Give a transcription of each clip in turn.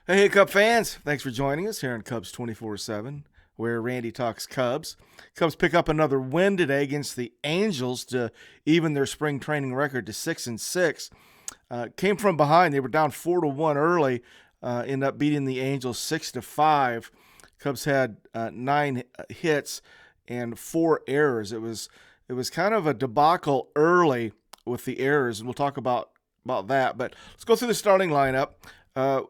Hey, Cub fans! Thanks for joining us here on Cubs 24/7, where Randy talks Cubs. Cubs pick up another win today against the Angels to even their spring training record to 6-6. Came from behind; they were down 4-1 early. Ended up beating the Angels 6-5. Cubs had 9 hits and 4 errors. It was kind of a debacle early with the errors, and we'll talk about that. But let's go through the starting lineup.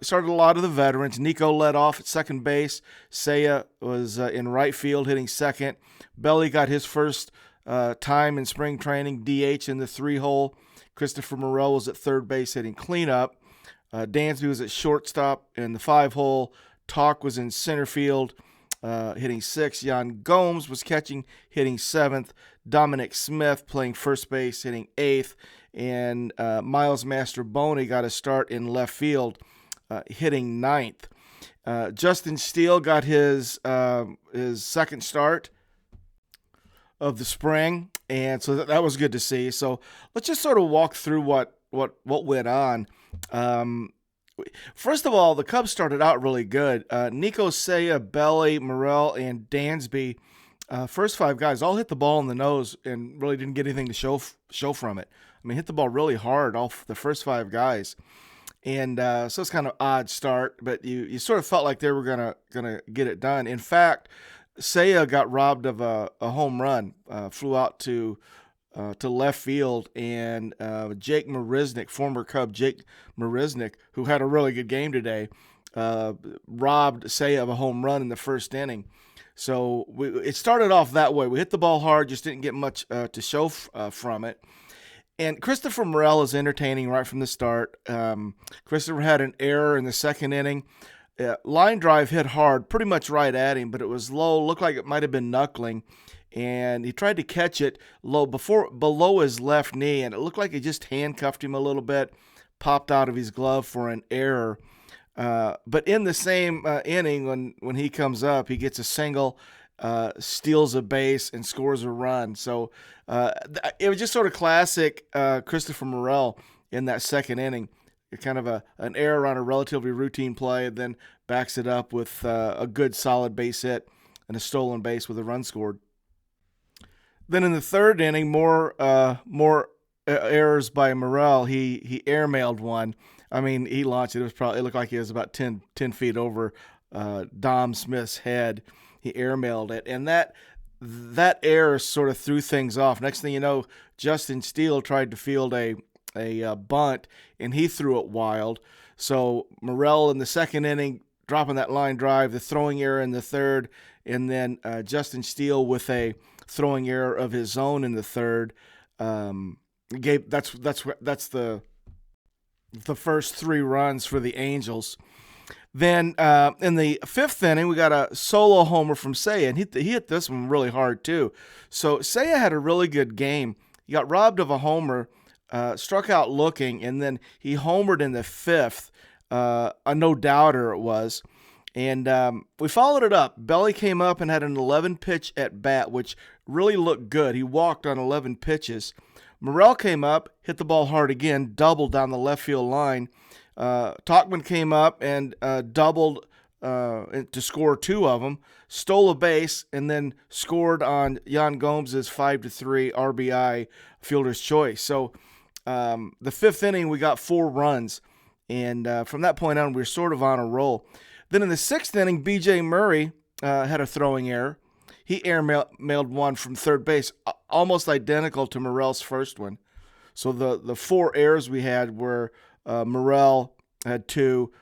Started a lot of the veterans. Nico led off at second base. Seiya was in right field hitting second. Belly got his first time in spring training, DH in the 3-hole. Christopher Morel was at third base hitting cleanup. Dansby was at shortstop in the 5-hole. Tauch was in center field hitting sixth. Yan Gomes was catching, hitting seventh. Dominic Smith playing first base, hitting eighth. And Miles Mastroboni got a start in left field, hitting ninth. Justin Steele got his second start of the spring, and so that was good to see. So let's just sort of walk through what went on. First of all, the Cubs started out really good. Nico, Seiya, Belly, Morel, and Dansby, first 5 guys, all hit the ball in the nose and really didn't get anything to show from it. I mean, hit the ball really hard, all the first 5 guys. And so it's kind of odd start, but you sort of felt like they were gonna get it done. In fact, Seiya got robbed of a home run, flew out to left field, and Jake Marisnick, former Cub Jake Marisnick, who had a really good game today, robbed Seiya of a home run in the first inning. So it started off that way. We hit the ball hard, just didn't get much to show from it. And Christopher Morel is entertaining right from the start. Christopher had an error in the second inning. Line drive hit hard, pretty much right at him, but it was low. Looked like it might have been knuckling. And he tried to catch it below his left knee, and it looked like it just handcuffed him a little bit, popped out of his glove for an error. But in the same inning, when he comes up, he gets a single, steals a base, and scores a run. So it was just sort of classic Christopher Morel in that second inning. Kind of an error on a relatively routine play, and then backs it up with a good solid base hit and a stolen base with a run scored. Then in the third inning, more errors by Morel. He airmailed one. I mean, he launched it. It looked like he was about 10 feet over Dom Smith's head. He airmailed it, and that error sort of threw things off. Next thing you know, Justin Steele tried to field a bunt, and he threw it wild. So Morel in the second inning dropping that line drive, the throwing error in the third, and then Justin Steele with a throwing error of his own in the third. That's the first 3 runs for the Angels. Then in the fifth inning, we got a solo homer from Seiya, and he hit this one really hard too. So Seiya had a really good game. He got robbed of a homer, struck out looking, and then he homered in the fifth. A no-doubter it was. And we followed it up. Belly came up and had an 11-pitch at bat, which really looked good. He walked on 11 pitches. Morel came up, hit the ball hard again, doubled down the left field line. Tauchman came up and doubled to score 2 of them, stole a base, and then scored on Yan Gomes' 5-3 RBI fielder's choice. So the fifth inning, we got 4 runs. And from that point on, we were sort of on a roll. Then in the sixth inning, B.J. Murray had a throwing error. He airmailed one from third base, almost identical to Morel's first one. So the 4 errors we had were Morel had 2,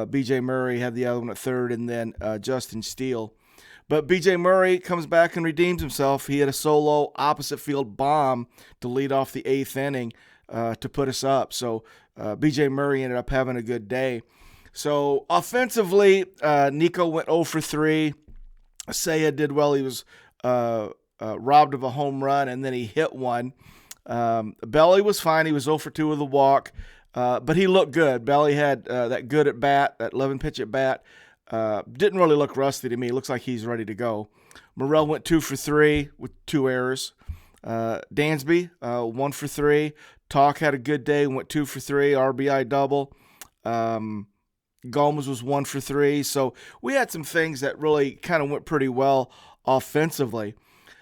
B.J. Murray had the other one at third, and then Justin Steele. But B.J. Murray comes back and redeems himself. He had a solo opposite field bomb to lead off the 8th inning to put us up. So B.J. Murray ended up having a good day. So offensively, Nico went 0 for 3. Seiya did well. He was robbed of a home run, and then he hit one. Belly was fine. He was 0 for 2 with a walk, but he looked good. Belly had that good at bat, that 11-pitch at bat. Didn't really look rusty to me. Looks like he's ready to go. Morel went 2 for 3 with 2 errors. Dansby, 1 for 3. Tauch had a good day, went 2 for 3, RBI double. Gomes was 1 for 3. So we had some things that really kind of went pretty well offensively.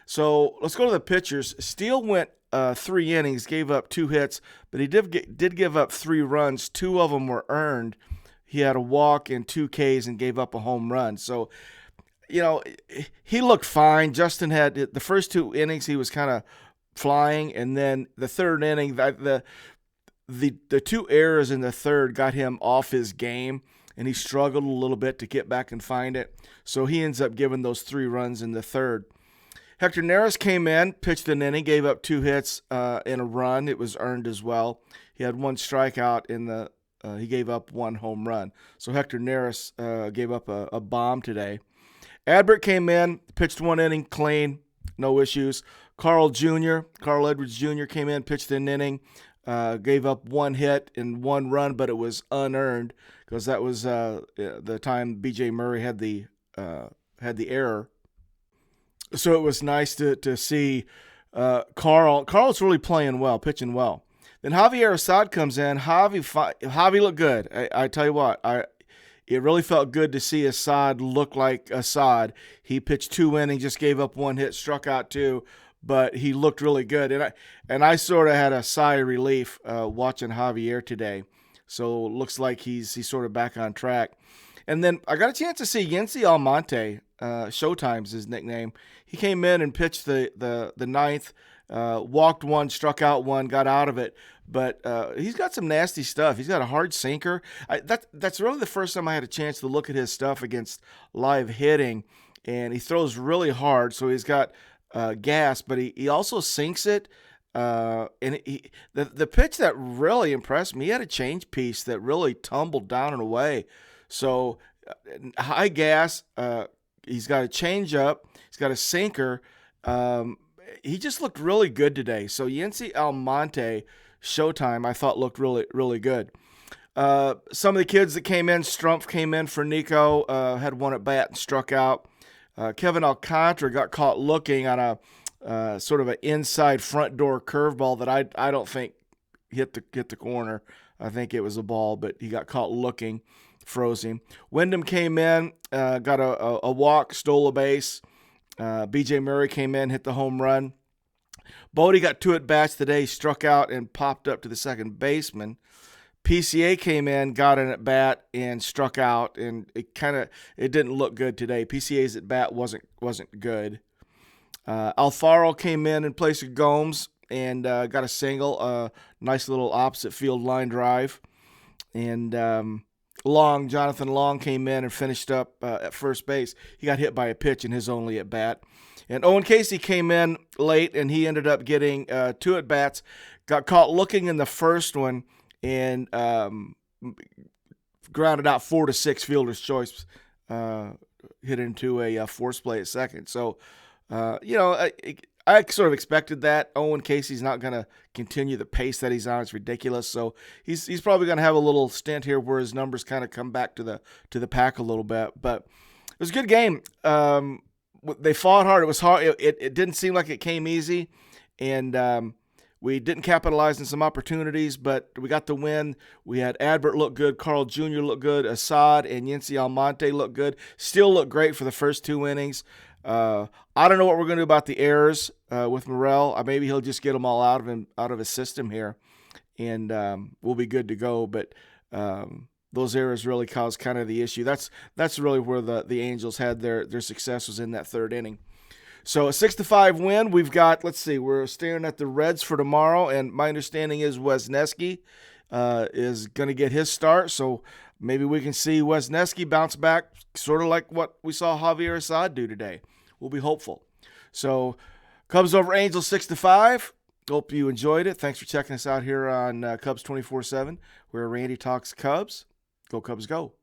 So let's go to the pitchers. Steele went 3 innings, gave up 2 hits, but he did give up 3 runs. 2 of them were earned. He had a walk and 2 Ks and gave up a home run. So, he looked fine. Justin had the first 2 innings, he was kind of flying, and then the third inning, the 2 errors in the third got him off his game, and he struggled a little bit to get back and find it. So he ends up giving those 3 runs in the third. Hector Neris came in, pitched an inning, gave up 2 hits and a run. It was earned as well. He had 1 strikeout he gave up 1 home run. So Hector Neris gave up a bomb today. Adbert came in, pitched 1 inning, clean, no issues. Carl Edwards Jr. came in, pitched an inning, gave up 1 hit and 1 run, but it was unearned because that was the time B.J. Murray had the error. So it was nice to see Carl. Carl's really playing well, pitching well. Then Javier Assad comes in. Javi looked good. I tell you what, it really felt good to see Assad look like Assad. He pitched 2 innings, just gave up 1 hit, struck out 2, but he looked really good. And I sort of had a sigh of relief watching Javier today. So it looks like he's sort of back on track. And then I got a chance to see Yency Almonte. Showtime's his nickname. He came in and pitched the ninth, walked 1, struck out 1, got out of it. But he's got some nasty stuff. He's got a hard sinker. That's really the first time I had a chance to look at his stuff against live hitting. And he throws really hard, so he's got gas, but he also sinks it. And the pitch that really impressed me, he had a change piece that really tumbled down and away. So high gas. He's got a changeup. He's got a sinker. He just looked really good today. So Yency Almonte, Showtime, I thought looked really, really good. Some of the kids that came in, Strumpf came in for Nico, had 1 at bat and struck out. Kevin Alcantara got caught looking on a sort of an inside front door curveball that I don't think hit the corner. I think it was a ball, but he got caught looking. Froze him. Wyndham came in, got a walk, stole a base. B.J. Murray came in, hit the home run. Bodie got 2 at-bats today, struck out and popped up to the second baseman. PCA came in, got an at-bat and struck out, and it didn't look good today. PCA's at-bat wasn't good. Alfaro came in place of Gomes and got a single, nice little opposite field line drive. And Jonathan Long came in and finished up at first base. He got hit by a pitch in his only at-bat. And Owen Casey came in late, and he ended up getting 2 at-bats. Got caught looking in the first one and grounded out 4-6 fielder's choice, hit into a force play at second. So, I sort of expected that. Owen Casey's not going to continue the pace that he's on. It's ridiculous. So he's probably going to have a little stint here where his numbers kind of come back to the pack a little bit. But it was a good game. They fought hard. It was hard. It didn't seem like it came easy, and we didn't capitalize on some opportunities, but we got the win. We had Adbert look good, Carl Jr. look good, Assad and Yency Almonte look good. Still look great for the first 2 innings. I don't know what we're going to do about the errors with Morel. Maybe he'll just get them all out of his system here, and we'll be good to go. But those errors really caused kind of the issue. That's really where the Angels had their success, was in that third inning. So a 6-5 win. We've got, we're staring at the Reds for tomorrow, and my understanding is Wesneski is going to get his start. So maybe we can see Wesneski bounce back, sort of like what we saw Javier Assad do today. We'll be hopeful. So Cubs over Angels 6-5. Hope you enjoyed it. Thanks for checking us out here on Cubs 24/7, where Randy talks Cubs. Go Cubs, go.